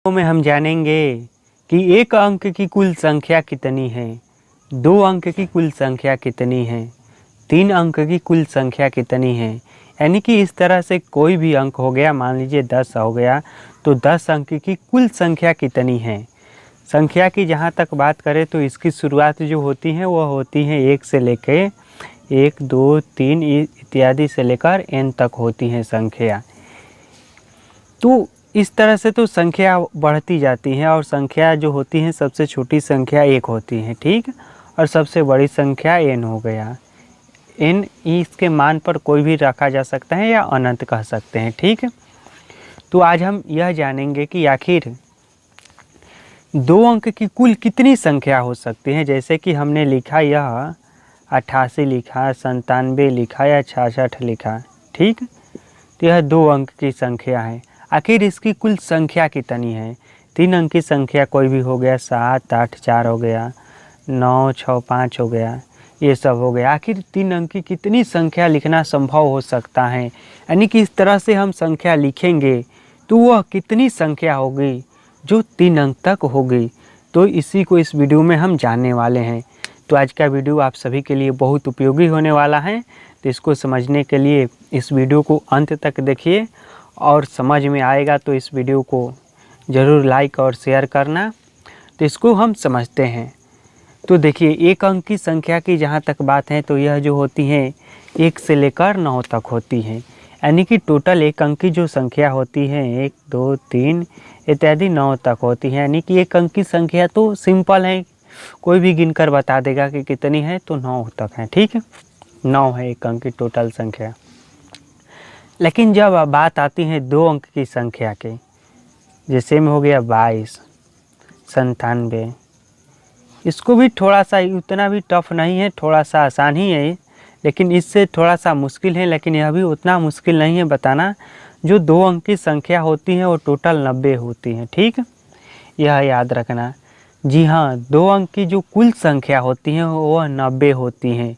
में हम जानेंगे कि एक अंक की कुल संख्या कितनी है, दो अंक की कुल संख्या कितनी है, तीन अंक की कुल संख्या कितनी है। यानी कि इस तरह से कोई भी अंक हो गया, मान लीजिए 10 हो गया, तो 10 अंक की कुल संख्या कितनी है। संख्या की जहाँ तक बात करें तो इसकी शुरुआत जो होती है वह होती है 1 से लेकर 1, 2, 3 इत्यादि से लेकर n तक होती हैं संख्या। तो इस तरह से तो संख्या बढ़ती जाती है और संख्या जो होती है सबसे छोटी संख्या 1 होती है, ठीक, और सबसे बड़ी संख्या n हो गया। n इसके मान पर कोई भी रखा जा सकता है या अनंत कह सकते हैं, ठीक। तो आज हम यह जानेंगे कि आखिर दो अंक की कुल कितनी संख्या हो सकती है। जैसे कि हमने लिखा यह 88 लिखा, 97 लिखा या 66 लिखा, ठीक। तो यह दो अंक की संख्या है। आखिर इसकी कुल संख्या कितनी है। 3 अंक की संख्या कोई भी हो गया, 7, 8, 4 हो गया, 9, 6, 5 हो गया, ये सब हो गया। आखिर 3 अंक की कितनी संख्या लिखना संभव हो सकता है। यानी कि इस तरह से हम संख्या लिखेंगे तो वह कितनी संख्या होगी जो 3 अंक तक होगी। तो इसी को इस वीडियो में हम जानने वाले हैं। तो आज का वीडियो आप सभी के लिए बहुत उपयोगी होने वाला है। तो इसको समझने के लिए इस वीडियो को अंत तक देखिए और समझ में आएगा तो इस वीडियो को ज़रूर लाइक और शेयर करना। तो इसको हम समझते हैं। तो देखिए, एक अंक की संख्या की जहाँ तक बात है तो यह जो होती है 1 से लेकर 9 तक होती है। यानी कि टोटल एक अंक की जो संख्या होती है 1, 2, 3 इत्यादि 9 तक होती है। यानी कि एक अंक की संख्या तो सिंपल है, कोई भी गिनकर बता देगा कि कितनी है, तो 9 तक है, ठीक है। 9 है एक अंक की टोटल संख्या। लेकिन जब बात आती है दो अंक की संख्या के, जैसे में हो गया 22, 97, इसको भी थोड़ा सा उतना भी टफ नहीं है, थोड़ा सा आसान ही है, लेकिन इससे थोड़ा सा मुश्किल है। लेकिन यह भी उतना मुश्किल नहीं है बताना। जो दो अंक की संख्या होती है वो टोटल 90 होती है, ठीक, यह याद रखना। जी हाँ, दो अंक की जो कुल संख्या होती है वह 90 होती हैं।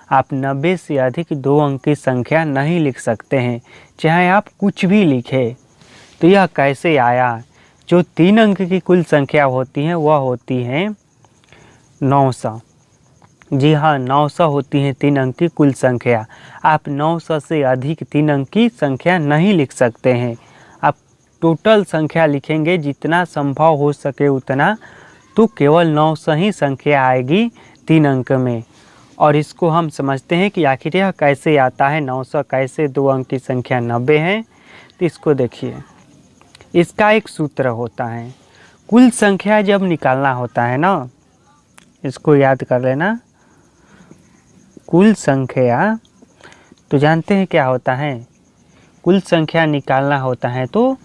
आप 90 से अधिक दो अंक की संख्या नहीं लिख सकते हैं, चाहे आप कुछ भी लिखें। तो यह कैसे आया। जो 3 अंक की कुल संख्या होती है वह होती है 900। जी हाँ, 900 होती है 3 अंक की कुल संख्या। आप 900 से अधिक 3 अंक की संख्या नहीं लिख सकते हैं। आप टोटल संख्या लिखेंगे जितना संभव हो सके उतना, तो केवल 900 ही संख्या आएगी 3 अंक में। और इसको हम समझते हैं कि आखिर यह कैसे आता है, 900 कैसे दो अंक की संख्या 90 है। तो इसको देखिए, इसका एक सूत्र होता है। कुल संख्या जब निकालना होता है ना, इसको याद कर लेना। कुल संख्या तो जानते हैं क्या होता है। कुल संख्या निकालना होता है तो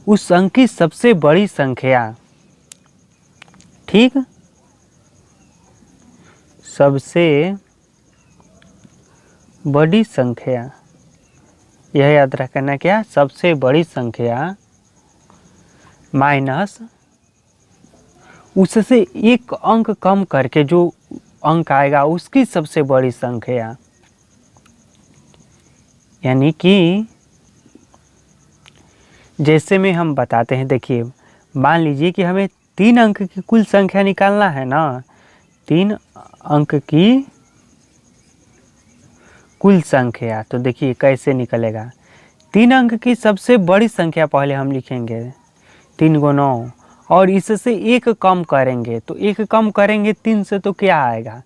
उस अंक की सबसे बड़ी संख्या, ठीक, सबसे बड़ी संख्या, यह याद रखना, क्या, सबसे बड़ी संख्या माइनस उससे एक अंक कम करके जो अंक आएगा उसकी सबसे बड़ी संख्या। यानी कि जैसे में हम बताते हैं, देखिए, मान लीजिए कि हमें 3 अंक की कुल संख्या निकालना है ना। 3 अंक की कुल संख्या, तो देखिए कैसे निकलेगा। 3 अंक की सबसे बड़ी संख्या पहले हम लिखेंगे, 3 × 9, और इससे एक कम करेंगे। तो एक कम करेंगे 3 से तो क्या आएगा,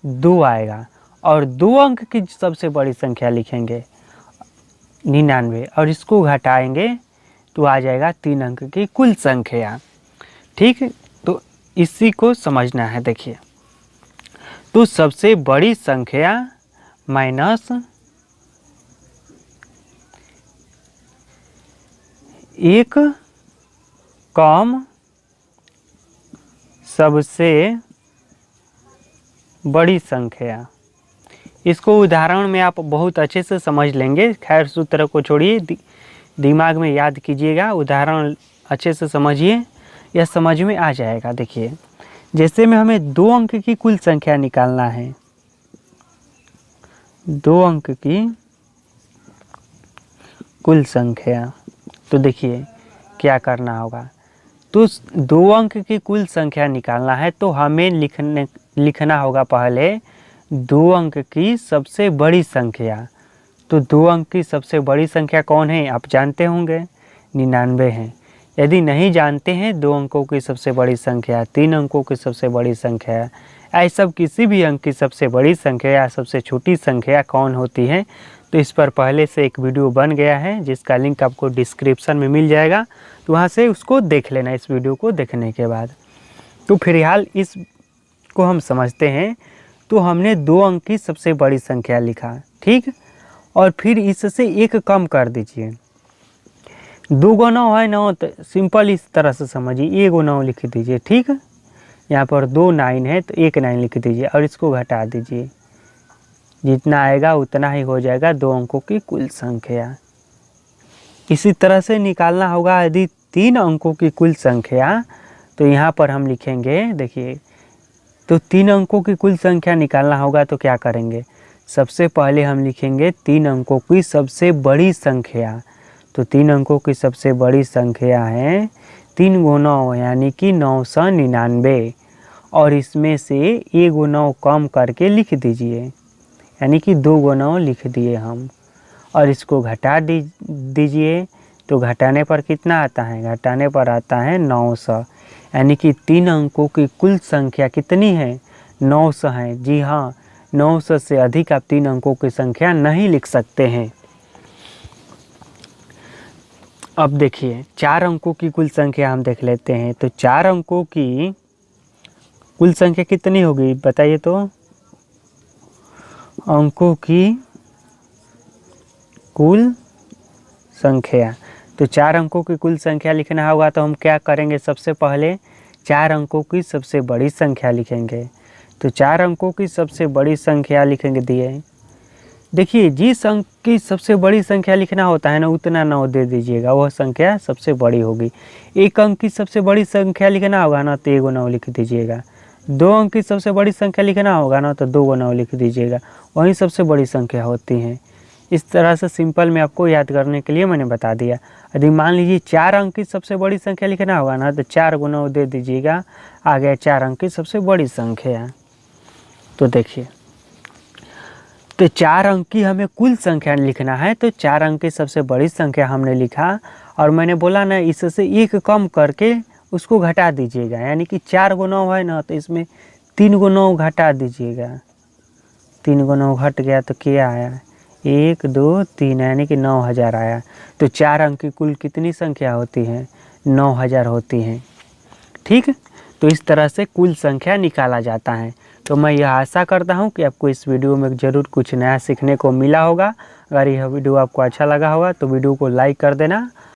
2 आएगा। और 2 अंक की सबसे बड़ी संख्या लिखेंगे 99, और इसको घटाएंगे तो आ जाएगा 3 अंक की कुल संख्या, ठीक। तो इसी को समझना है। देखिए, तो सबसे बड़ी संख्या माइनस एक कम सबसे बड़ी संख्या। इसको उदाहरण में आप बहुत अच्छे से समझ लेंगे। खैर, सूत्र को छोड़िए, दिमाग में याद कीजिएगा, उदाहरण अच्छे से समझिए, यह समझ में आ जाएगा। देखिए, जैसे में हमें 2 अंक की कुल संख्या निकालना है, 2 अंक की कुल संख्या, तो देखिए क्या करना होगा। तो 2 अंक की कुल संख्या निकालना है तो हमें लिखना होगा पहले 2 अंक की सबसे बड़ी संख्या। तो 2 अंक की सबसे बड़ी संख्या कौन है आप जानते होंगे, 99 है। यदि नहीं जानते हैं 2 अंकों की सबसे बड़ी संख्या, 3 अंकों की सबसे बड़ी संख्या, ऐसा किसी भी अंक की सबसे बड़ी संख्या या सबसे छोटी संख्या कौन होती है, तो इस पर पहले से एक वीडियो बन गया है जिसका लिंक आपको डिस्क्रिप्शन में मिल जाएगा, तो वहाँ से उसको देख लेना इस वीडियो को देखने के बाद। तो फिलहाल इसको हम समझते हैं। तो हमने 2 अंक की सबसे बड़ी संख्या लिखा, ठीक, और फिर इससे एक कम कर दीजिए। 2 गुना है 9, तो सिंपल इस तरह से समझिए, 1 9 लिख दीजिए, ठीक। यहाँ पर 2 9 है तो 1 9 लिख दीजिए और इसको घटा दीजिए, जितना आएगा उतना ही हो जाएगा 2 अंकों की कुल संख्या। इसी तरह से निकालना होगा यदि 3 अंकों की कुल संख्या, तो यहाँ पर हम लिखेंगे, देखिए, तो 3 अंकों की कुल संख्या निकालना होगा तो क्या करेंगे, सबसे पहले हम लिखेंगे 3 अंकों की सबसे बड़ी संख्या। तो 3 अंकों की सबसे बड़ी संख्या है 3 × 9 यानी कि 999, और इसमें से 1 × 9 कम करके लिख दीजिए, यानी कि 2 × 9 लिख दिए हम, और इसको घटा दीजिए। तो घटाने पर कितना आता है, घटाने पर आता है 900, यानी कि 3 अंकों की कुल संख्या कितनी है, 900 है। जी हाँ, 900 से अधिक आप 3 अंकों की संख्या नहीं लिख सकते हैं। अब देखिए 4 अंकों की कुल संख्या हम देख लेते हैं। तो 4 अंकों की कुल संख्या कितनी होगी बताइए, तो अंकों की कुल संख्या, तो 4 अंकों की कुल संख्या लिखना होगा तो हम क्या करेंगे, सबसे पहले 4 अंकों की सबसे बड़ी संख्या लिखेंगे। तो 4 अंकों की सबसे बड़ी संख्या लिखेंगे दिए, देखिए जिस अंक की सबसे बड़ी संख्या लिखना होता है ना उतना 9 दे दीजिएगा, वह संख्या सबसे बड़ी होगी। 1 अंक की सबसे बड़ी संख्या लिखना होगा ना तो 1 9 लिख दीजिएगा। 2 अंक की सबसे बड़ी संख्या लिखना होगा ना तो 2 9 लिख दीजिएगा, वही सबसे बड़ी संख्या होती है। इस तरह से सिंपल में आपको याद करने के लिए मैंने बता दिया। यदि मान लीजिए 4 अंक की सबसे बड़ी संख्या लिखना होगा ना तो 4 × 9 दे दीजिएगा, आ गया 4 अंक की सबसे बड़ी संख्या। तो देखिए, तो 4 अंक की हमें कुल संख्या लिखना है, तो 4 अंक की सबसे बड़ी संख्या हमने लिखा, और मैंने बोला ना इससे एक कम करके उसको घटा दीजिएगा, यानी कि 4 × 9 है ना तो इसमें 3 × 9 घटा दीजिएगा। 3 × 9 घट गया तो क्या आया, 1 2 3, यानी कि 9000 आया। तो 4 अंक की कुल कितनी संख्या होती है, 9000 होती हैं, ठीक। तो इस तरह से कुल संख्या निकाला जाता है। तो मैं यह आशा करता हूं कि आपको इस वीडियो में ज़रूर कुछ नया सीखने को मिला होगा। अगर यह वीडियो आपको अच्छा लगा होगा तो वीडियो को लाइक कर देना